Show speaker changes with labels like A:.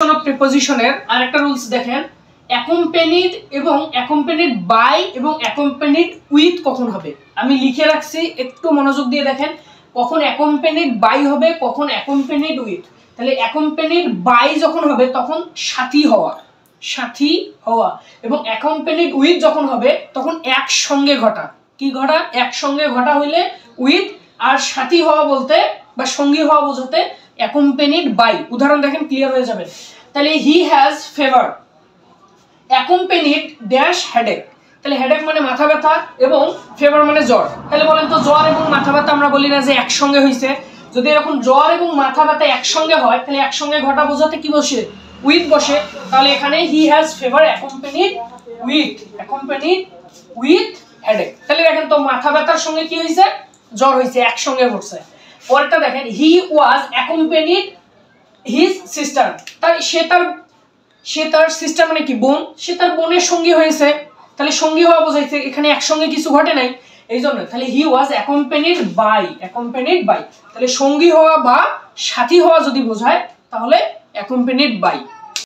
A: প্রিপজিশনের আরেকটা রুলস দেখেন, অ্যাকম্পেনিড এবং অ্যাকম্পেনিড বাই এবং অ্যাকম্পেনিড উইথ কখন হবে। আমি লিখে রাখছি, একটু মনোযোগ দিয়ে দেখেন কখন অ্যাকম্পেনিড বাই হবে, কখন অ্যাকম্পেনিড উইথ। তাহলে অ্যাকম্পেনিড বাই যখন হবে তখন সাথী হওয়া, সাথী হওয়া, এবং অ্যাকম্পেনিড উইথ যখন হবে তখন একসঙ্গে ঘটা। কি ঘটা? একসঙ্গে ঘটা হইলে উইথ, আর সাথী হওয়া বলতে বা সঙ্গী হওয়া বোঝাতে অ্যাকম্পেনিড বাই। উদাহরণ দেখেন, ক্লিয়ার হয়ে যাবে। তাহলে he has fever accompanied dash headache. তাহলে হেডেক মানে মাথা ব্যথা এবং ফেভার মানে জ্বর। তাহলে বলেন তো জ্বর এবং মাথা ব্যথা আমরা বলি না যে একসঙ্গে হয়েছে? যদি এরকম জ্বর এবং মাথা ব্যথা একসঙ্গে হয় তাহলে একসঙ্গে ঘটা বোঝাতে কি বসে? উইথ বসে। তাহলে এখানে he has fever accompanied with headache. তাহলে দেখেন তো মাথা ব্যথার সঙ্গে কি হয়েছে? জ্বর হয়েছে, একসঙ্গে ঘটছে। পরেরটা দেখেন, হি ওয়াজ অ্যাকম্পেনিড হিজ সিস্টার। তাই সে তার সিস্টার মানে কি? বোন। সে তার বোনের সঙ্গী হয়েছে, তাহলে সঙ্গী হওয়া বোঝাইছে, এখানে একসঙ্গে কিছু ঘটে নাই এই জন্য। তাহলে হি ওয়াজ অ্যাকম্পেনিড বাই, তাহলে সঙ্গী হওয়া বা সাথী হওয়া যদি বোঝায় তাহলে অ্যাকম্পেনিড বাই।